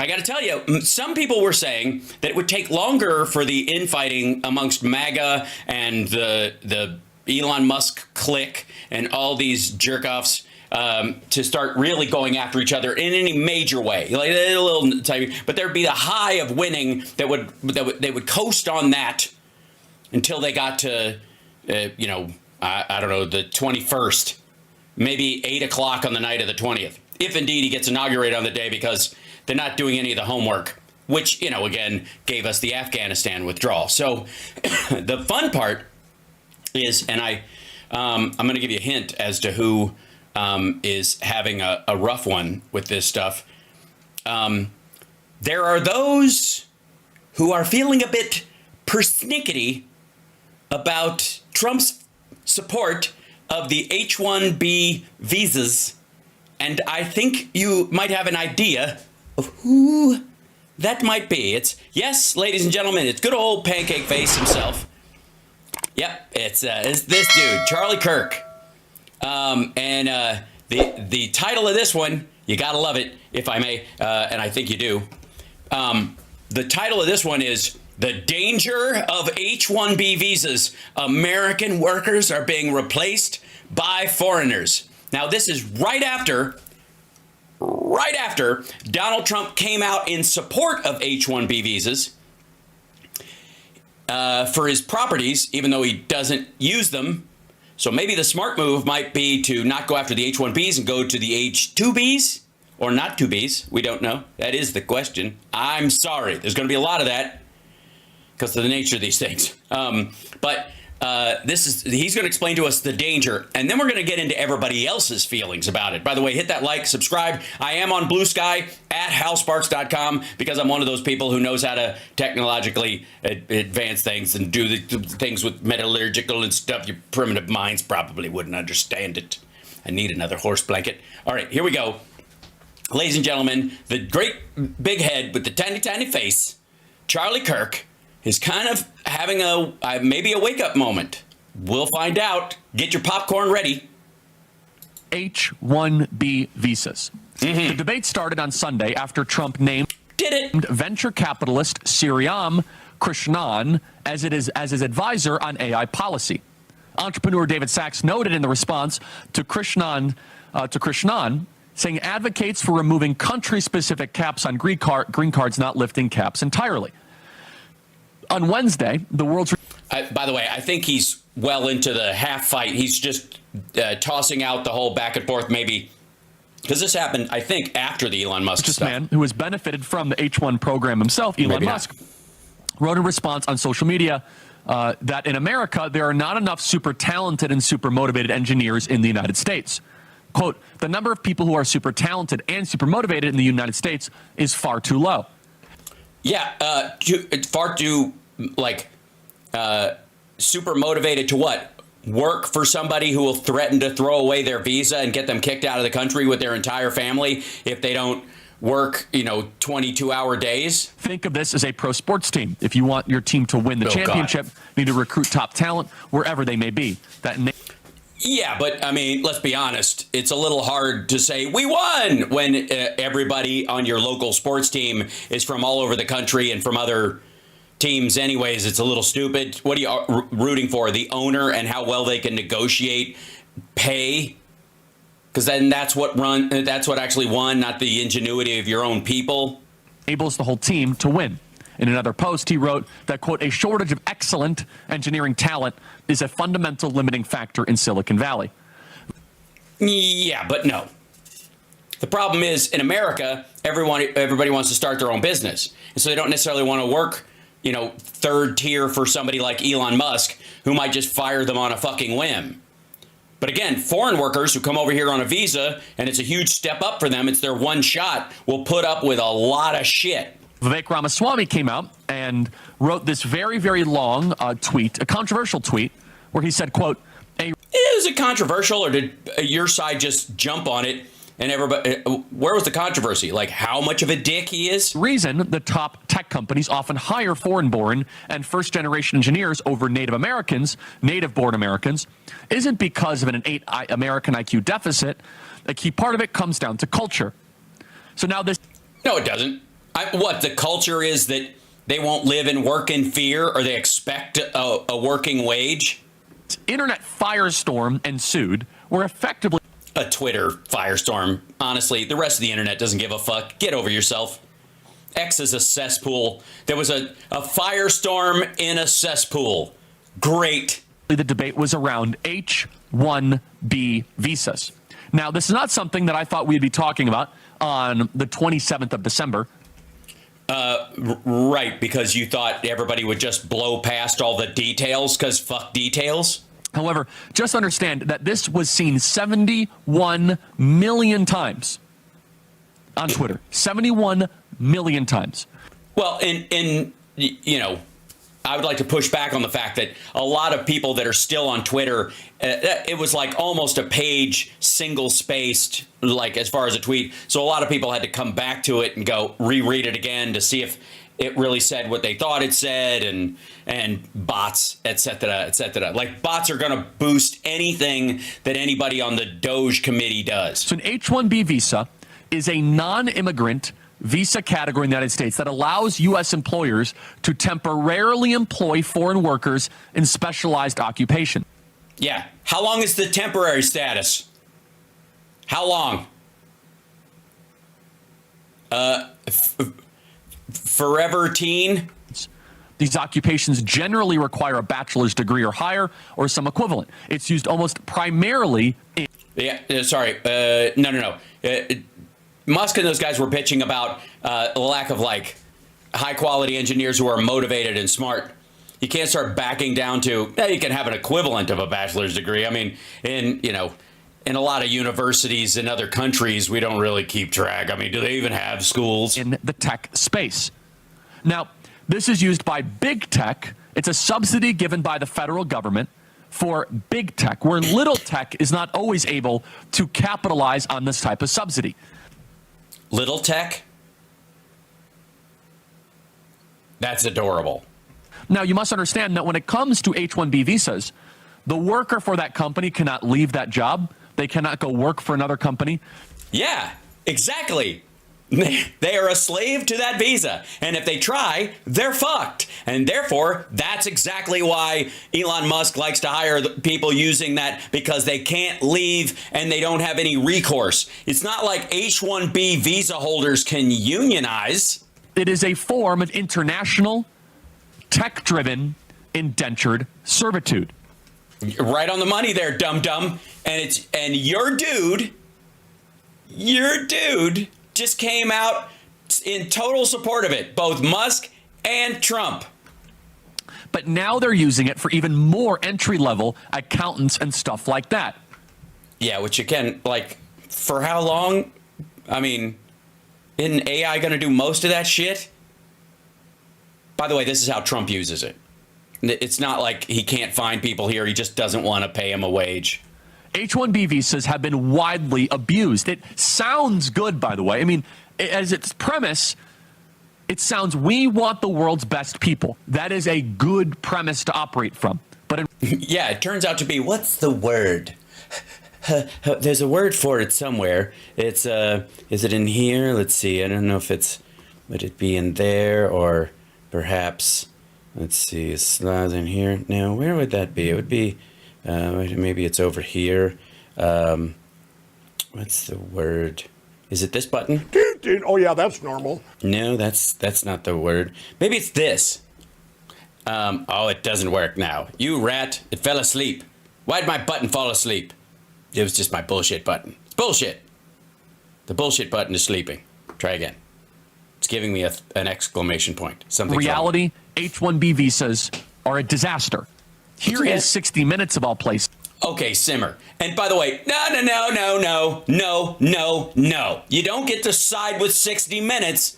I got to tell you, some people were saying that it would take longer for the infighting amongst Maga and the Elon Musk clique and all these jerk-offs to start really going after each other in any major way, like a little tiny, but there'd be the high of winning that they would coast on that until they got to, I don't know, the 21st, maybe 8 o'clock on the night of the 20th, if indeed he gets inaugurated on the day, because they're not doing any of the homework, which, again, gave us the Afghanistan withdrawal. So the fun part is, and I'm going to give you a hint as to who is having a rough one with this stuff. There are those who are feeling a bit persnickety about Trump's support of the H1B visas. And I think you might have an idea of who that might be. Yes, ladies and gentlemen, it's good old Pancake Face himself. Yep, it's this dude, Charlie Kirk. And the title of this one, you gotta love it, if I may, and I think you do. The title of this one is "The Danger of H1B Visas. American Workers Are Being Replaced by Foreigners." Now, this is right after Donald Trump came out in support of H1B visas for his properties, even though he doesn't use them. So maybe the smart move might be to not go after the H1Bs and go to the H2Bs, or not 2Bs. We don't know. That is the question. I'm sorry. There's going to be a lot of that because of the nature of these things. But he's going to explain to us the danger, and then we're going to get into everybody else's feelings about it. By the way, hit that like, subscribe. I am on Blue Sky at halsparks.com because I'm one of those people who knows how to technologically advance things and do the things with metallurgical and stuff. Your primitive minds probably wouldn't understand it. I need another horse blanket. All right, here we go. Ladies and gentlemen, the great big head with the tiny, tiny face, Charlie Kirk, is kind of having maybe a wake-up moment. We'll find out. Get your popcorn ready. H1B visas. The debate started on Sunday after Trump named venture capitalist Sriram Krishnan as his advisor on AI policy. Entrepreneur David Sachs noted in the response to Krishnan, saying advocates for removing country-specific caps on green cards, not lifting caps entirely. On Wednesday, the world's... by the way, I think he's well into the half fight. He's just tossing out the whole back and forth, maybe, because this happened, I think, after the Elon Musk stuff. Man who has benefited from the H1 program himself, Elon Musk, wrote in response on social media that in America, there are not enough super talented and super motivated engineers in the United States. Quote, the number of people who are super talented and super motivated in the United States is far too low. Yeah, far too, super motivated to what? Work for somebody who will threaten to throw away their visa and get them kicked out of the country with their entire family if they don't work, 22-hour days? Think of this as a pro sports team. If you want your team to win the championship, you need to recruit top talent wherever they may be. Yeah, but I mean, let's be honest. It's a little hard to say we won when everybody on your local sports team is from all over the country and from other teams anyways. It's a little stupid. What are you rooting for? The owner and how well they can negotiate pay? Because then that's what actually won, not the ingenuity of your own people. Enables the whole team to win. In another post, he wrote that, quote, a shortage of excellent engineering talent is a fundamental limiting factor in Silicon Valley. Yeah, but no. The problem is, in America, everybody wants to start their own business. And so they don't necessarily want to work, third tier for somebody like Elon Musk, who might just fire them on a fucking whim. But again, foreign workers who come over here on a visa, and it's a huge step up for them, it's their one shot, will put up with a lot of shit. Vivek Ramaswamy came out and wrote this very, very long tweet, a controversial tweet, where he said, quote, is it controversial, or did your side just jump on it? And everybody, where was the controversy? Like how much of a dick he is? Reason the top tech companies often hire foreign-born and first-generation engineers over native-born Americans, isn't because of an innate American IQ deficit. A key part of it comes down to culture. So now this... No, it doesn't. What the culture is that they won't live and work in fear, or they expect a working wage? Internet firestorm ensued, where effectively a Twitter firestorm. Honestly, the rest of the internet doesn't give a fuck. Get over yourself. X is a cesspool. There was a firestorm in a cesspool. Great. The debate was around H1B visas. Now, this is not something that I thought we'd be talking about on the 27th of December. Right, because you thought everybody would just blow past all the details, because fuck details. However, just understand that this was seen 71 million times on Twitter. 71 million times. Well, in you know, I would like to push back on the fact that a lot of people that are still on Twitter, it was like almost a page single spaced, like as far as a tweet. So a lot of people had to come back to it and go reread it again to see if it really said what they thought it said, and bots, etc., etc. Like, bots are going to boost anything that anybody on the Doge committee does. So an H-1B visa is a non-immigrant visa category in the United States that allows U.S. employers to temporarily employ foreign workers in specialized occupation. Yeah. How long is the temporary status? How long? Forever teen? These occupations generally require a bachelor's degree or higher, or some equivalent. It's used almost primarily in... Yeah, sorry. No. Musk and those guys were bitching about the lack of, like, high-quality engineers who are motivated and smart. You can't start backing down to, you can have an equivalent of a bachelor's degree. I mean, in a lot of universities in other countries, we don't really keep track. I mean, do they even have schools? In the tech space. Now, this is used by big tech. It's a subsidy given by the federal government for big tech, where little tech is not always able to capitalize on this type of subsidy. Little tech? That's adorable. Now, you must understand that when it comes to H-1B visas, the worker for that company cannot leave that job. They cannot go work for another company. Yeah, exactly. They are a slave to that visa. And if they try, they're fucked. And therefore, that's exactly why Elon Musk likes to hire people using that, because they can't leave and they don't have any recourse. It's not like H-1B visa holders can unionize. It is a form of international, tech-driven, indentured servitude. Right on the money there, dum-dum. And your dude just came out in total support of it, both Musk and Trump. But now they're using it for even more entry-level accountants and stuff like that. Yeah, which again, like, for how long? I mean, isn't AI going to do most of that shit? By the way, this is how Trump uses it. It's not like he can't find people here. He just doesn't want to pay them a wage. H-1B visas have been widely abused. It sounds good, by the way. I mean, as its premise, it sounds, we want the world's best people. That is a good premise to operate from. But yeah, it turns out to be, what's the word? There's a word for it somewhere. It's, is it in here? Let's see. I don't know if it's, would it be in there, or perhaps, let's see, it's not in here. Now, where would that be? It would be, maybe it's over here. What's the word? Is it this button? Oh, yeah, that's normal. No, that's not the word. Maybe it's this. Oh, it doesn't work now. You rat, it fell asleep. Why'd my button fall asleep? It was just my bullshit button. It's bullshit. The bullshit button is sleeping. Try again. It's giving me an exclamation point. Something. Reality, H-1B visas are a disaster. Here is 60 Minutes of all places. Okay, simmer. And by the way, no. You don't get to side with 60 Minutes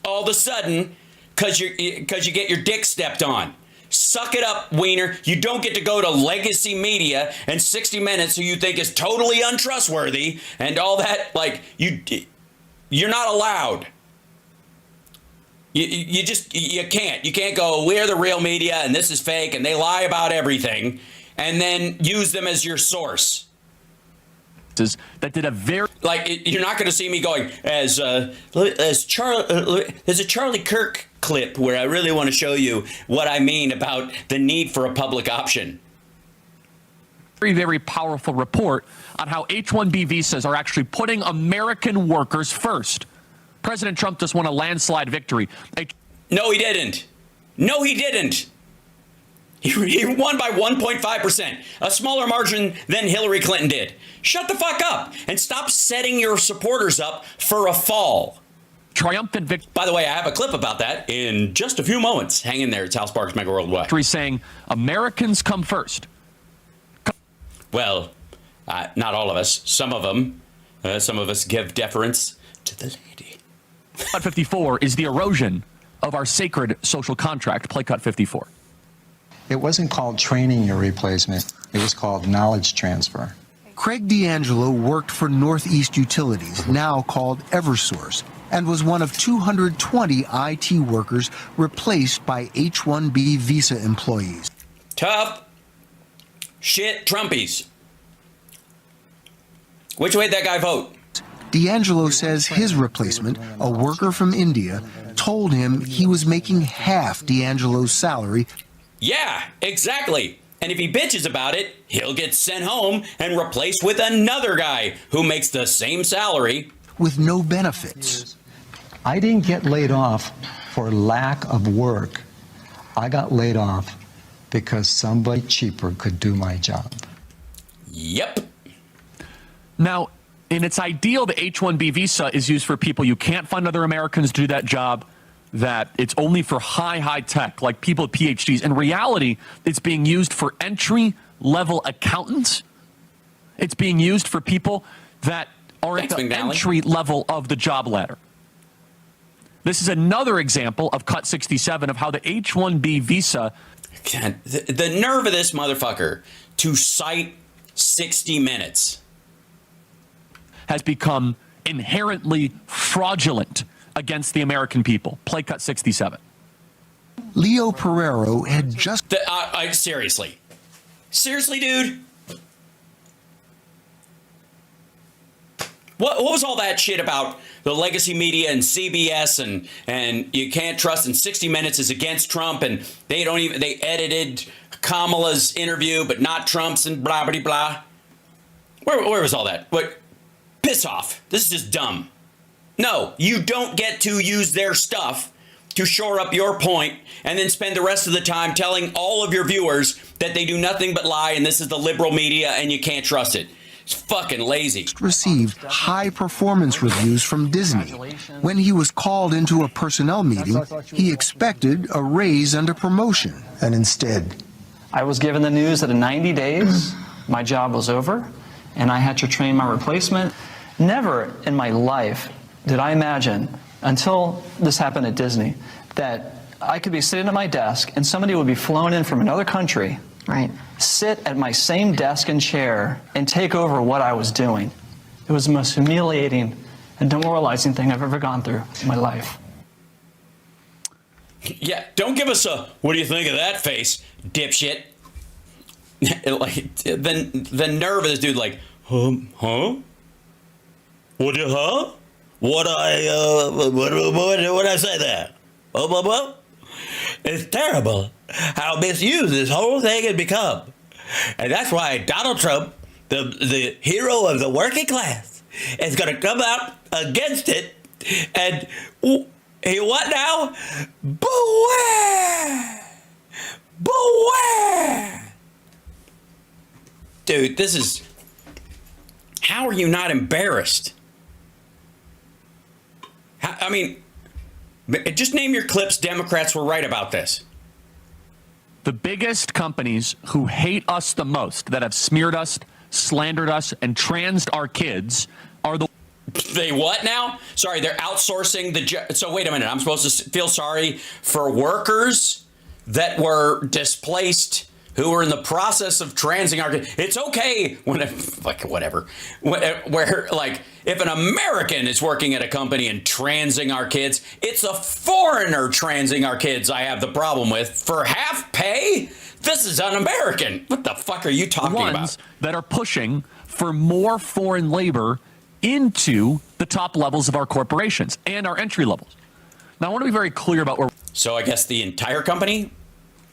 all of a sudden because you get your dick stepped on. Suck it up, wiener. You don't get to go to legacy media and 60 Minutes, who you think is totally untrustworthy and all that. Like, you're not allowed. You can't. You can't go, we're the real media and this is fake and they lie about everything, and then use them as your source. That did a very... You're not going to see me going there's a Charlie Kirk clip where I really want to show you what I mean about the need for a public option. Very, very powerful report on how H1B visas are actually putting American workers first. President Trump just won a landslide victory. No, he didn't. No, he didn't. He won by 1.5%, a smaller margin than Hillary Clinton did. Shut the fuck up and stop setting your supporters up for a fall. Triumphant victory. By the way, I have a clip about that in just a few moments. Hang in there. It's House Sparks Mega Worldwide. Saying Americans come first. Well, not all of us. Some of them. Some of us give deference to the lady. Cut 54 is the erosion of our sacred social contract. Play cut 54. It wasn't called training your replacement. It was called knowledge transfer. Craig D'Angelo worked for Northeast Utilities, now called Eversource, and was one of 220 IT workers replaced by H1B visa employees. Tough shit Trumpies. Which way did that guy vote? D'Angelo says his replacement, a worker from India, told him he was making half D'Angelo's salary. Yeah, exactly. And if he bitches about it, he'll get sent home and replaced with another guy who makes the same salary. With no benefits. I didn't get laid off for lack of work. I got laid off because somebody cheaper could do my job. Yep. Now, in its ideal, the H-1B visa is used for people you can't find other Americans to do that job, that it's only for high tech, like people with PhDs. In reality, it's being used for entry-level accountants. It's being used for people that are at the entry level of the job ladder. This is another example of cut 67 of how the H-1B visa... God, the nerve of this motherfucker to cite 60 Minutes. ...has become inherently fraudulent against the American people. Play cut 67. Leo Pereiro had just... Seriously. Seriously, dude? What was all that shit about the legacy media and CBS and you can't trust, and 60 Minutes is against Trump, and they edited Kamala's interview but not Trump's, and blah blah blah. Where was all that? What? Piss off. This is just dumb. No, you don't get to use their stuff to shore up your point and then spend the rest of the time telling all of your viewers that they do nothing but lie and this is the liberal media and you can't trust it. It's fucking lazy. Received high performance reviews from Disney. When he was called into a personnel meeting, he expected a raise and a promotion. And instead, I was given the news that in 90 days, my job was over and I had to train my replacement. Never in my life did I imagine, until this happened at Disney, that I could be sitting at my desk and somebody would be flown in from another country, right, sit at my same desk and chair and take over what I was doing. It was the most humiliating and demoralizing thing I've ever gone through in my life. Yeah, don't give us a, what do you think of that face, dipshit? Like, the nerve of this dude, like, huh? What I say there? It's terrible how misused this whole thing has become. And that's why Donald Trump, the hero of the working class, is going to come out against it. And what now? Beware! Beware! Dude, this is... How are you not embarrassed? I mean, just name your clips. Democrats were right about this. The biggest companies who hate us the most, that have smeared us, slandered us, and transed our kids are the... They what now? Sorry, they're outsourcing the... So wait a minute. I'm supposed to feel sorry for workers that were displaced, who were in the process of transing our kids. It's okay when, like, whatever. Where, like, if an American is working at a company and transing our kids, it's a foreigner transing our kids I have the problem with. For half pay? This is un-American. What the fuck are you talking about? Ones that are pushing for more foreign labor into the top levels of our corporations and our entry levels. Now, I want to be very clear about where. So I guess the entire company?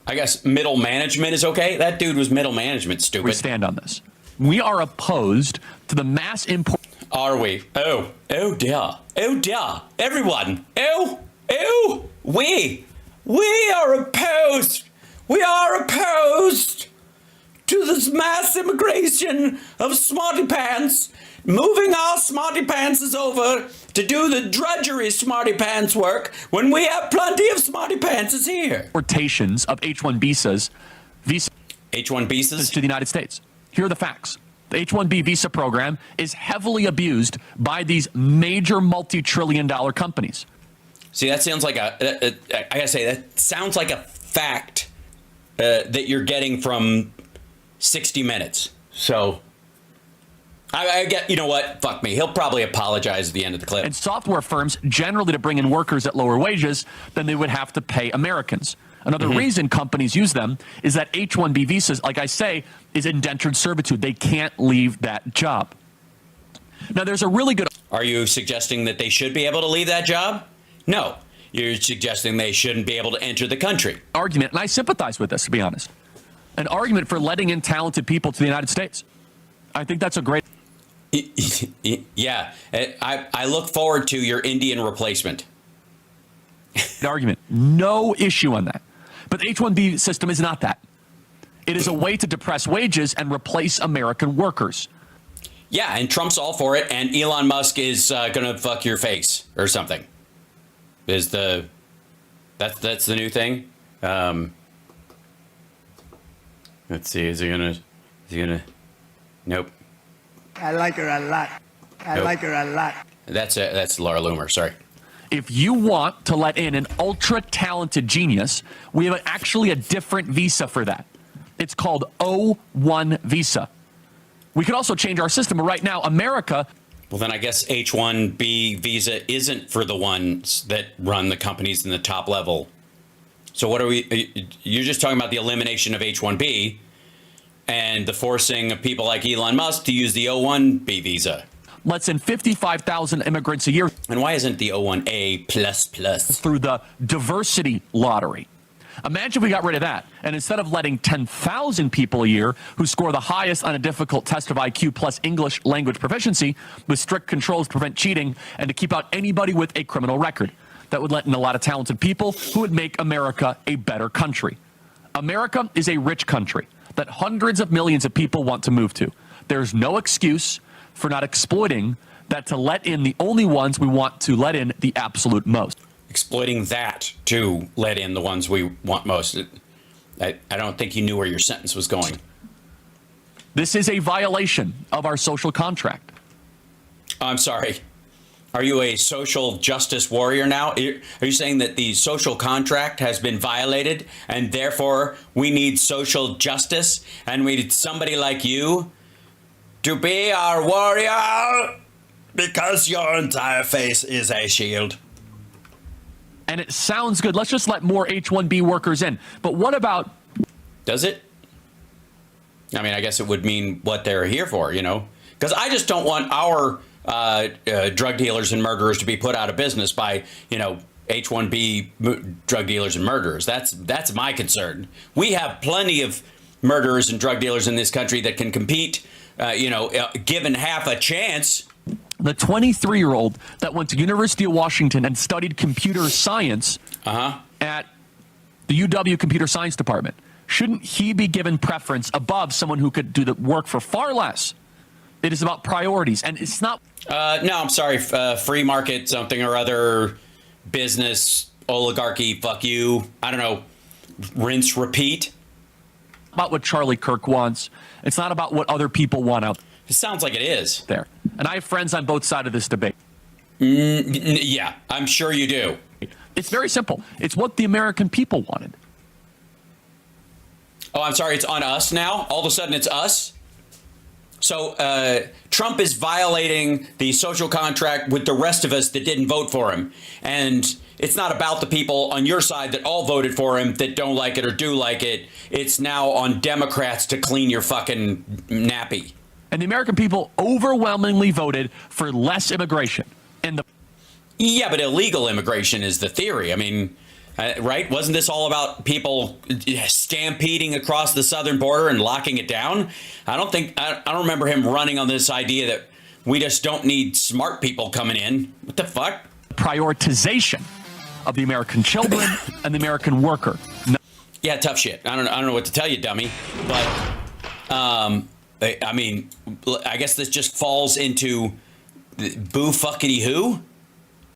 I guess middle management is okay? That dude was middle management, stupid. We stand on this. We are opposed to the mass import. Are we? Oh dear. Oh dear. Everyone. Oh, we are opposed. We are opposed to this mass immigration of smarty pants, moving our smarty pantses over to do the drudgery smarty pants work when we have plenty of smarty pantses here. Importations of H1 visas H1 visas to the United States. Here are the facts. The H1B visa program is heavily abused by these major multi-trillion-dollar companies. See, that sounds like I gotta say, that sounds like a fact that you're getting from 60 Minutes. So I get, you know what? Fuck me. He'll probably apologize at the end of the clip. And software firms generally to bring in workers at lower wages than they would have to pay Americans. Another reason companies use them is that H1B visas, like I say, is indentured servitude. They can't leave that job. Now, there's a really good... Are you suggesting that they should be able to leave that job? No. You're suggesting they shouldn't be able to enter the country. Argument, and I sympathize with this, to be honest. An argument for letting in talented people to the United States. I think that's a great... Yeah. I look forward to your Indian replacement. argument. No issue on that. But the H-1B system is not that. It is a way to depress wages and replace American workers. Yeah, and Trump's all for it, and Elon Musk is going to fuck your face or something. That's the new thing. Let's see. Is he gonna? Nope. I like her a lot. I like her a lot. That's Laura Loomer. Sorry. If you want to let in an ultra-talented genius, we have actually a different visa for that. It's called O1 visa. We could also change our system, but right now, America... Well, then I guess H1B visa isn't for the ones that run the companies in the top level. So what are we... You're just talking about the elimination of H1B and the forcing of people like Elon Musk to use the O1B visa. Lets in 55,000 immigrants a year. And why isn't the O1A plus? Through the diversity lottery. Imagine if we got rid of that, and instead of letting 10,000 people a year who score the highest on a difficult test of IQ plus English language proficiency with strict controls to prevent cheating and to keep out anybody with a criminal record, that would let in a lot of talented people who would make America a better country. America is a rich country that hundreds of millions of people want to move to. There's no excuse for not exploiting that to let in the only ones we want to let in the absolute most. Exploiting that to let in the ones we want most. I don't think you knew where your sentence was going. This is a violation of our social contract. I'm sorry. Are you a social justice warrior now? Are you saying that the social contract has been violated and therefore we need social justice and we need somebody like you to be our warrior because your entire face is a shield? And it sounds good. Let's just let more H-1B workers in. But what about... Does it? I mean, I guess it would mean what they're here for, you know? Because I just don't want our drug dealers and murderers to be put out of business by, you know, H-1B drug dealers and murderers. That's my concern. We have plenty of murderers and drug dealers in this country that can compete, given half a chance. The 23-year-old that went to University of Washington and studied computer science at the UW Computer Science Department, shouldn't he be given preference above someone who could do the work for far less? It is about priorities, and it's not... No, I'm sorry. Free market something or other, business, oligarchy, fuck you. I don't know. Rinse, repeat. About what Charlie Kirk wants. It's not about what other people want out It sounds like it is. there. And I have friends on both sides of this debate. Yeah, I'm sure you do. It's very simple. It's what the American people wanted. Oh, I'm sorry. It's on us now? All of a sudden it's us? So Trump is violating the social contract with the rest of us that didn't vote for him. And it's not about the people on your side that all voted for him that don't like it or do like it. It's now on Democrats to clean your fucking nappy. And the American people overwhelmingly voted for less immigration. Yeah, but illegal immigration is the theory. I mean, right? Wasn't this all about people stampeding across the southern border and locking it down? I don't remember him running on this idea that we just don't need smart people coming in. What the fuck? Prioritization of the American children and the American worker. Yeah, tough shit. I don't know what to tell you, dummy. But I mean, I guess this just falls into boo fuckity who.